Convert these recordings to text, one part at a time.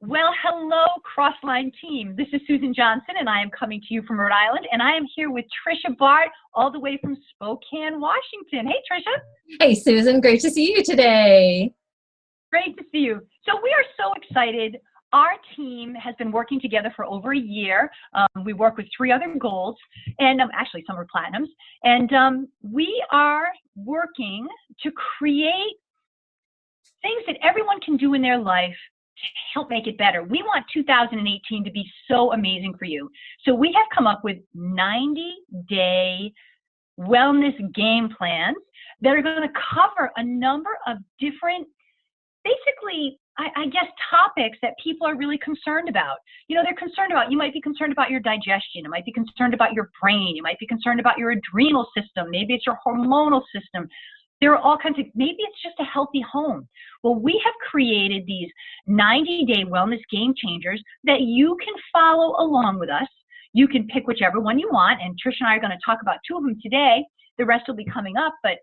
Well, hello, Crossline team. This is Susan Johnson, and I am coming to you from Rhode Island, and I am here with Tricia Bart, all the way from Spokane, Washington. Hey, Tricia. Hey, Susan. Great to see you today. Great to see you. So we are so excited. Our team has been working together for over a year. We work with 3 other golds, and actually some are platinums. And we are working to create things that everyone can do in their life to help make it better. We want 2018 to be so amazing for you. So we have come up with 90-day wellness game plans that are going to cover a number of different, basically, I guess, topics that people are really concerned about. You know, they're concerned about, you might be concerned about your digestion. You might be concerned about your brain. You might be concerned about your adrenal system. Maybe it's your hormonal system. There are all kinds of, maybe it's just a healthy home. Well, we have created these 90-day wellness game changers that you can follow along with us. You can pick whichever one you want, and Tricia and I are going to talk about 2 of them today. The rest will be coming up, but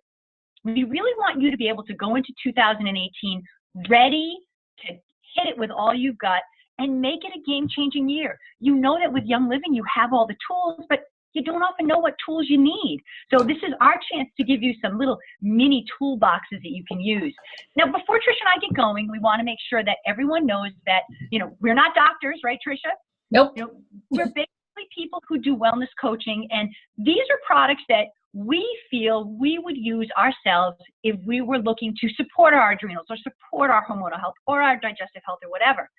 we really want you to be able to go into 2018 ready to hit it with all you've got and make it a game-changing year. You know that with Young Living, you have all the tools, but you don't often know what tools you need. So this is our chance to give you some little mini toolboxes that you can use. Now, before Tricia and I get going, we want to make sure that everyone knows that, you know, we're not doctors, right, Tricia? Nope. You know, we're basically people who do wellness coaching, and these are products that we feel we would use ourselves if we were looking to support our adrenals or support our hormonal health or our digestive health or whatever.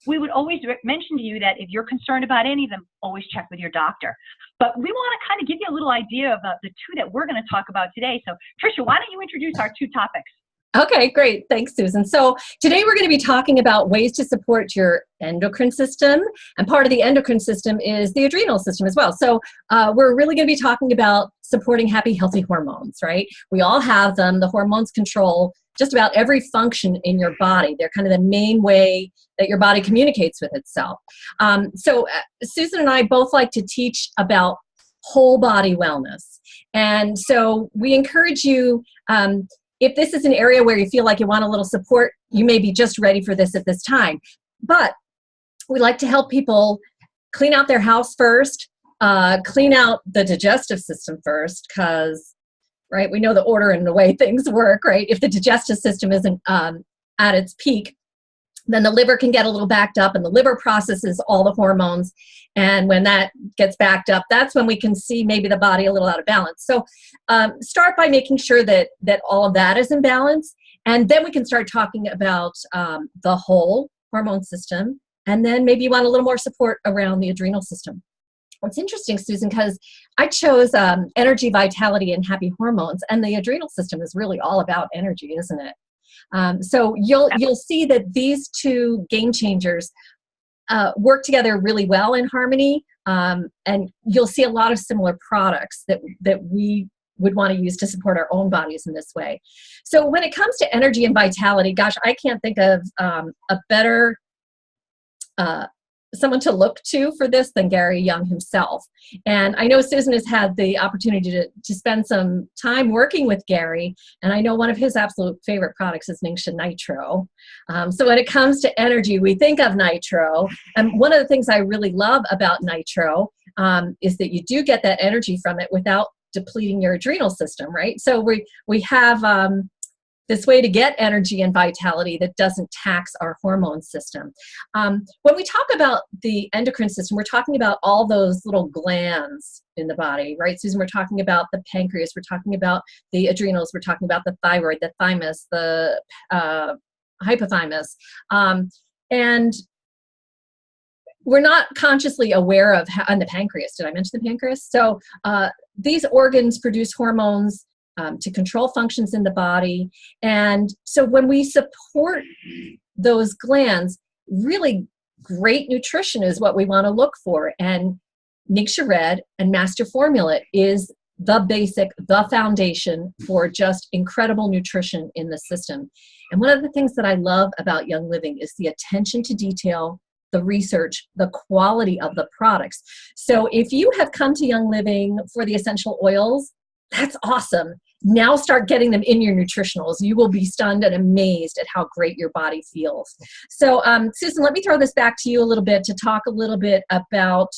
We would always mention to you that if you're concerned about any of them, always check with your doctor. But we want to kind of give you a little idea about the 2 that we're going to talk about today. So, Tricia, why don't you introduce our 2 topics? Okay, great. Thanks, Susan. So today we're going to be talking about ways to support your endocrine system. And part of the endocrine system is the adrenal system as well. So we're really going to be talking about supporting happy, healthy hormones, right? We all have them. The hormones control just about every function in your body. They're kind of the main way that your body communicates with itself. So Susan and I both like to teach about whole body wellness. And so we encourage you, if this is an area where you feel like you want a little support, you may be just ready for this at this time. But we like to help people clean out their house first, clean out the digestive system first, because, right, we know the order and the way things work, right? If the digestive system isn't at its peak, then the liver can get a little backed up, and the liver processes all the hormones. And when that gets backed up, that's when we can see maybe the body a little out of balance. So start by making sure that all of that is in balance. And then we can start talking about the whole hormone system. And then maybe you want a little more support around the adrenal system. It's interesting, Susan, because I chose energy, vitality, and happy hormones. And the adrenal system is really all about energy, isn't it? So you'll see that these 2 game changers work together really well in harmony, and you'll see a lot of similar products that we would want to use to support our own bodies in this way. So when it comes to energy and vitality, gosh, I can't think of a better someone to look to for this than Gary Young himself. And I know Susan has had the opportunity to spend some time working with Gary, and I know one of his absolute favorite products is Ningxia Nitro. So when it comes to energy, we think of Nitro. And one of the things I really love about Nitro is that you do get that energy from it without depleting your adrenal system, right? So we have this way to get energy and vitality that doesn't tax our hormone system. When we talk about the endocrine system, we're talking about all those little glands in the body, right, Susan? We're talking about the pancreas, we're talking about the adrenals, we're talking about the thyroid, the thymus, the hypothalamus. And we're not consciously aware of and the pancreas. Did I mention the pancreas? So these organs produce hormones to control functions in the body. And so when we support those glands, really great nutrition is what we want to look for. And Ningxia Red and Master Formula is the basic, the foundation for just incredible nutrition in the system. And one of the things that I love about Young Living is the attention to detail, the research, the quality of the products. So if you have come to Young Living for the essential oils, that's awesome. now start getting them in your nutritionals. You will be stunned and amazed at how great your body feels. So Susan, let me throw this back to you a little bit to talk a little bit about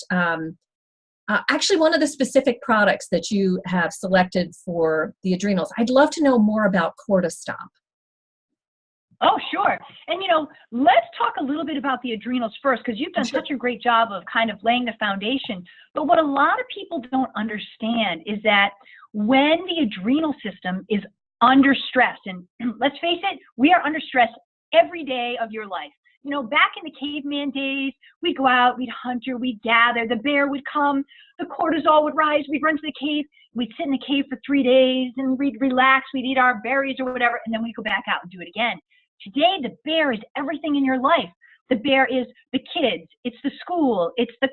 actually one of the specific products that you have selected for the adrenals. I'd love to know more about Cortistop. Oh, sure. And, let's talk a little bit about the adrenals first, because you've done such a great job of kind of laying the foundation. But what a lot of people don't understand is that when the adrenal system is under stress, and let's face it, we are under stress every day of your life. Back in the caveman days, we'd go out, we'd hunter, we'd gather, the bear would come, the cortisol would rise, we'd run to the cave, we'd sit in the cave for 3 days, and we'd relax, we'd eat our berries or whatever, and then we'd go back out and do it again. Today, the bear is everything in your life. The bear is the kids, it's the school, it's the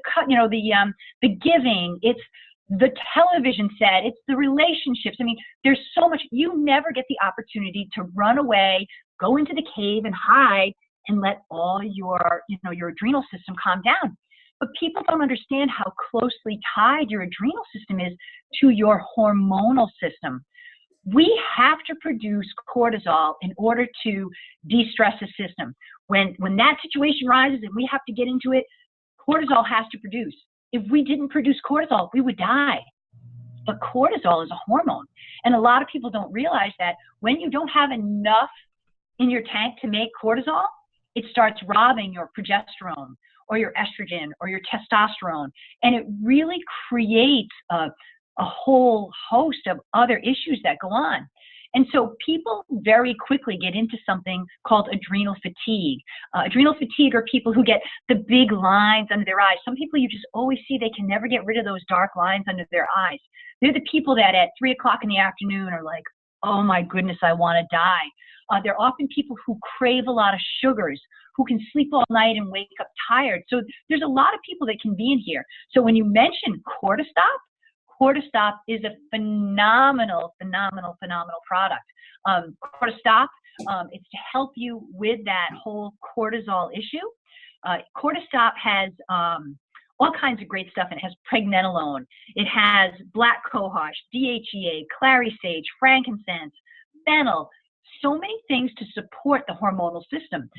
giving, it's the television set, it's the relationships. I mean, there's so much. You never get the opportunity to run away, go into the cave and hide and let all your adrenal system calm down. But people don't understand how closely tied your adrenal system is to your hormonal system. We have to produce cortisol in order to de-stress the system. When that situation rises and we have to get into it, cortisol has to produce. If we didn't produce cortisol, we would die. But cortisol is a hormone. And a lot of people don't realize that when you don't have enough in your tank to make cortisol, it starts robbing your progesterone or your estrogen or your testosterone. And it really creates a whole host of other issues that go on. And so people very quickly get into something called adrenal fatigue. Adrenal fatigue are people who get the big lines under their eyes. Some people you just always see, they can never get rid of those dark lines under their eyes. They're the people that at 3 o'clock in the afternoon are like, oh my goodness, I want to die. They're often people who crave a lot of sugars, who can sleep all night and wake up tired. So there's a lot of people that can be in here. So when you mention Cortistop, Cortistop is a phenomenal product. Cortistop, it's to help you with that whole cortisol issue. Cortistop has all kinds of great stuff. It has pregnenolone. It has black cohosh, DHEA, clary sage, frankincense, fennel. So many things to support the hormonal system.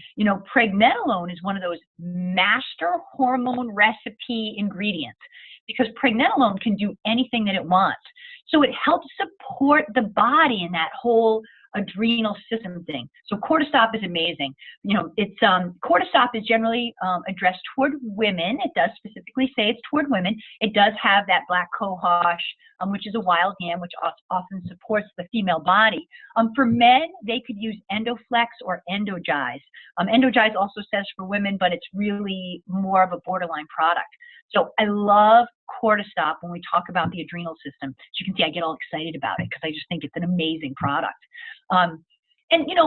Pregnenolone is one of those master hormone recipe ingredients, because pregnenolone can do anything that it wants. So it helps support the body in that whole adrenal system thing. So Cortistop is amazing. Cortistop is generally addressed toward women. It does specifically say it's toward women. It does have that black cohosh, which is a wild yam, which often supports the female body. For men, they could use Endoflex or Endogize. Endogize also says for women, but it's really more of a borderline product. So I love Cortistop when we talk about the adrenal system. As you can see, I get all excited about it because I just think it's an amazing product.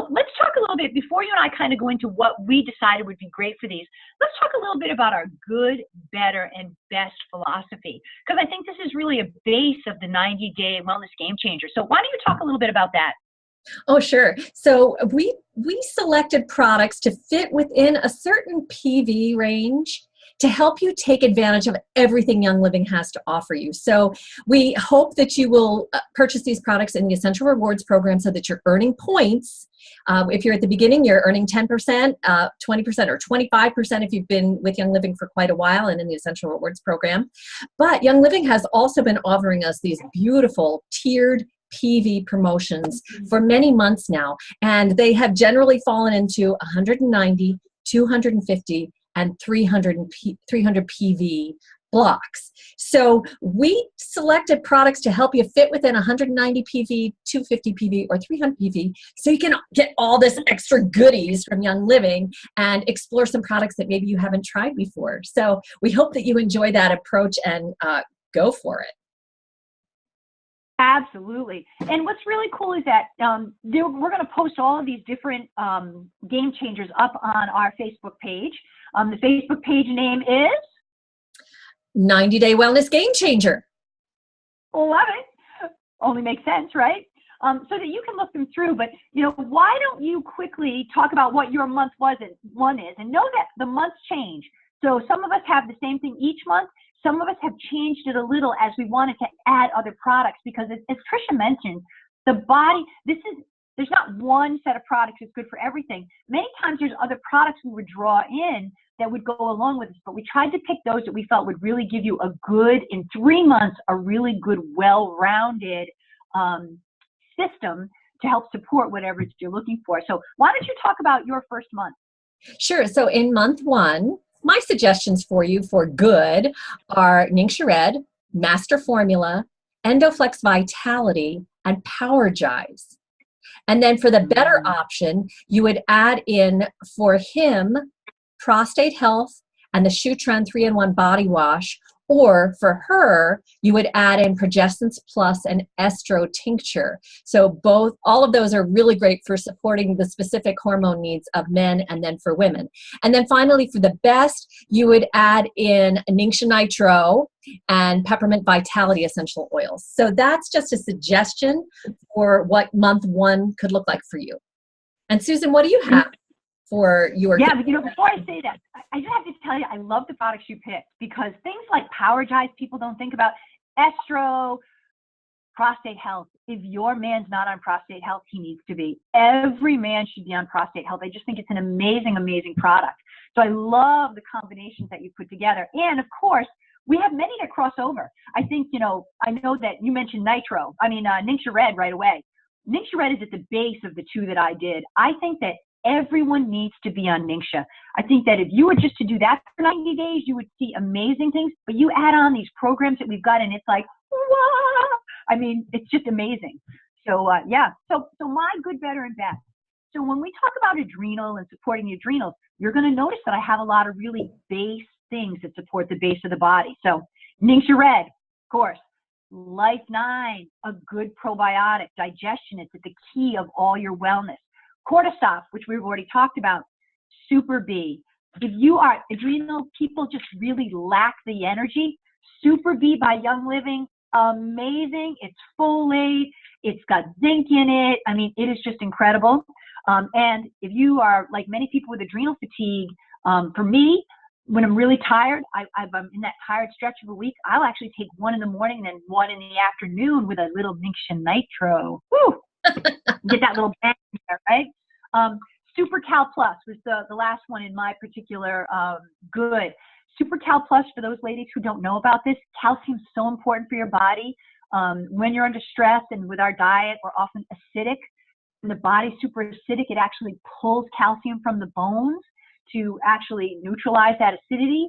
Let's talk a little bit, before you and I kind of go into what we decided would be great for these, let's talk a little bit about our good, better, and best philosophy, because I think this is really a base of the 90-day wellness game changer. So why don't you talk a little bit about that? Oh, sure. So we selected products to fit within a certain PV range to help you take advantage of everything Young Living has to offer you. So we hope that you will purchase these products in the Essential Rewards program so that you're earning points. If you're at the beginning, you're earning 10%, 20%, or 25% if you've been with Young Living for quite a while and in the Essential Rewards program. But Young Living has also been offering us these beautiful tiered PV promotions for many months now, and they have generally fallen into 190, 250, and 300 PV blocks. So we selected products to help you fit within 190 PV, 250 PV, or 300 PV, so you can get all this extra goodies from Young Living and explore some products that maybe you haven't tried before. So we hope that you enjoy that approach and go for it. Absolutely. And what's really cool is that we're going to post all of these different game changers up on our Facebook page. The Facebook page name is 90-Day Wellness Game Changer. Love it. Only makes sense, right? So that you can look them through. But, why don't you quickly talk about what your month one is, and know that the months change. So some of us have the same thing each month. Some of us have changed it a little as we wanted to add other products, because as Tricia mentioned, The body, there's not one set of products that's good for everything. Many times there's other products we would draw in that would go along with this, but we tried to pick those that we felt would really give you a good, in 3 months, a really good, well-rounded system to help support whatever it is you're looking for. So why don't you talk about your first month? Sure. So in month 1, my suggestions for you for good are Ningxia Red, Master Formula, Endoflex Vitality, and Power Jives. And then for the better option, you would add in for him Prostate Health and the Shutran 3-in-1 Body Wash, or for her, you would add in Progestins Plus and Estro Tincture. So all of those are really great for supporting the specific hormone needs of men and then for women. And then finally, for the best, you would add in Ningxia Nitro and Peppermint Vitality Essential Oils. So that's just a suggestion for what month 1 could look like for you. And Susan, what do you have for your... Yeah, but before I say that, I just have to tell you, I love the products you picked, because things like Power Jives people don't think about. Estro, Prostate Health. If your man's not on Prostate Health, he needs to be. Every man should be on Prostate Health. I just think it's an amazing, amazing product. So I love the combinations that you put together. And of course, we have many that cross over. I think, I know that you mentioned Ningxia Red right away. Ningxia Red is at the base of the 2 that I did. I think that everyone needs to be on Ningxia. I think that if you were just to do that for 90 days, you would see amazing things, but you add on these programs that we've got and it's like, whoa! I mean, it's just amazing. So yeah, so my good, better, and best. So when we talk about adrenal and supporting the adrenals, you're going to notice that I have a lot of really base things that support the base of the body. So Ningxia Red, of course. Life 9, a good probiotic. Digestion, it's at the key of all your wellness. Cortisol, which we've already talked about. Super B. If you are adrenal people just really lack the energy, Super B by Young Living, amazing. It's folate. It's got zinc in it. I mean, it is just incredible. And if you are like many people with adrenal fatigue, for me, when I'm really tired, I'm in that tired stretch of a week, I'll actually take 1 in the morning and then 1 in the afternoon with a little Ningxia Nitro. Woo! Get that little bang there, right? Super Cal Plus was the last one in my particular good. Super Cal Plus, for those ladies who don't know about this, calcium is so important for your body. When you're under stress and with our diet, we're often acidic. When the body's super acidic, it actually pulls calcium from the bones to actually neutralize that acidity.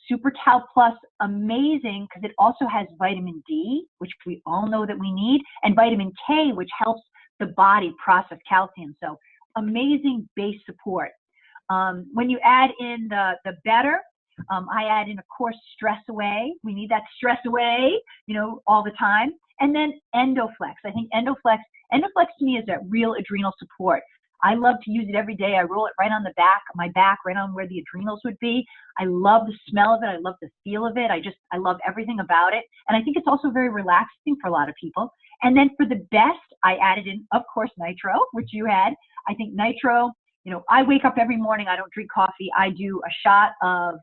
Super Cal Plus, amazing, because it also has vitamin D, which we all know that we need, and vitamin K, which helps the body process calcium. So amazing base support. When you add in the better, I add in, of course, Stress Away. We need that stress away, all the time. And then Endoflex. I think Endoflex to me is that real adrenal support. I love to use it every day. I roll it right on my back, right on where the adrenals would be. I love the smell of it. I love the feel of it. I love everything about it. And I think it's also very relaxing for a lot of people. And then for the best, I added in, of course, Nitro, which you had. I think Nitro, I wake up every morning. I don't drink coffee. I do a shot of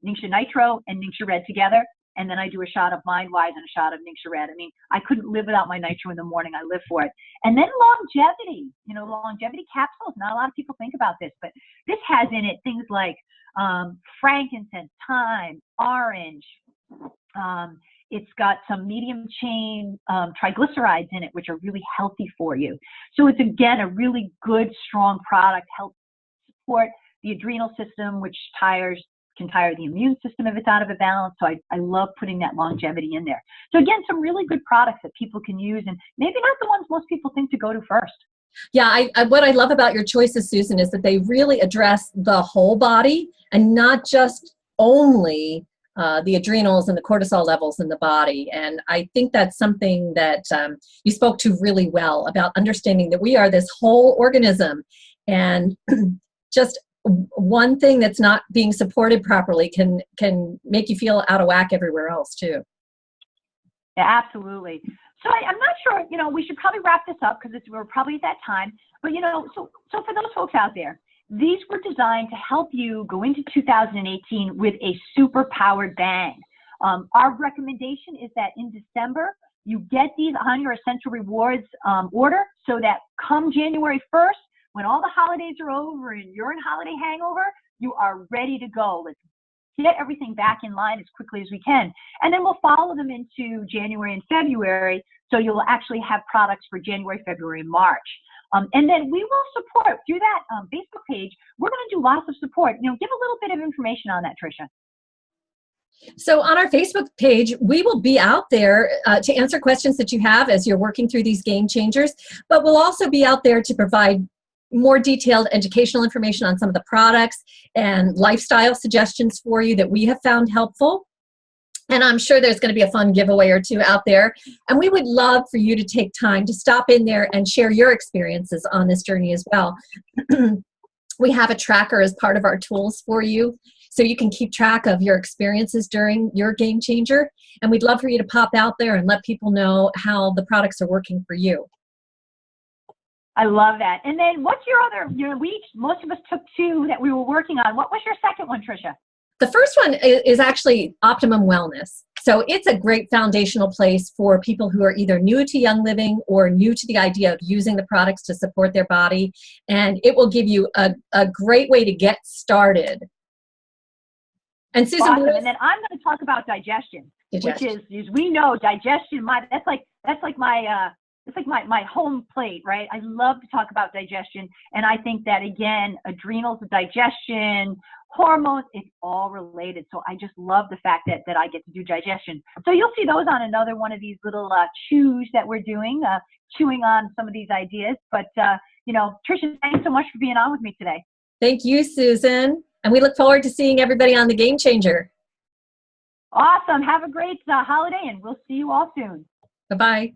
Ningxia Nitro and Ningxia Red together. And then I do a shot of MindWise and a shot of Ningxia Red. I mean, I couldn't live without my Nitro in the morning. I live for it. And then longevity, longevity capsules. Not a lot of people think about this, but this has in it things like frankincense, thyme, orange. It's got some medium chain triglycerides in it, which are really healthy for you. So it's, again, a really good, strong product, helps support the adrenal system, which can tire the immune system if it's out of a balance. So I love putting that longevity in there. So again, some really good products that people can use, and maybe not the ones most people think to go to first. Yeah, what I love about your choices, Susan, is that they really address the whole body and not just only the adrenals and the cortisol levels in the body. And I think that's something that you spoke to really well, about understanding that we are this whole organism, and just one thing that's not being supported properly can make you feel out of whack everywhere else too. Yeah, absolutely. So I'm not sure, we should probably wrap this up because we're probably at that time. But, so for those folks out there, these were designed to help you go into 2018 with a super powered bang. Our recommendation is that in December, you get these on your Essential Rewards order so that come January 1st, when all the holidays are over and you're in holiday hangover, you are ready to go. Let's get everything back in line as quickly as we can. And then we'll follow them into January and February, so you'll actually have products for January, February, and March. And then we will support through that Facebook page. We're going to do lots of support. You know, give a little bit of information on that, Tricia. So on our Facebook page, we will be out there to answer questions that you have as you're working through these game changers, but we'll also be out there to provide more detailed educational information on some of the products and lifestyle suggestions for you that we have found helpful. And I'm sure there's going to be a fun giveaway or two out there. And we would love for you to take time to stop in there and share your experiences on this journey as well. We have a tracker as part of our tools for you, so you can keep track of your experiences during your game changer. And we'd love for you to pop out there and let people know how the products are working for you. I love that. And then what's your other, most of us took two that we were working on. What was your second one, Tricia? The first one is actually Optimum Wellness. So it's a great foundational place for people who are either new to Young Living or new to the idea of using the products to support their body. And it will give you a great way to get started. And Susan, awesome. And then I'm going to talk about digestion. Which is we know digestion. That's like my home plate, right? I love to talk about digestion, and I think that again, adrenals, digestion, hormones, it's all related. So I just love the fact that I get to do digestion. So you'll see those on another one of these little chews that we're doing, chewing on some of these ideas. But you know, Tricia, thanks so much for being on with me today. Thank you, Susan, and we look forward to seeing everybody on the Game Changer. Awesome. Have a great holiday, and we'll see you all soon. Bye-bye.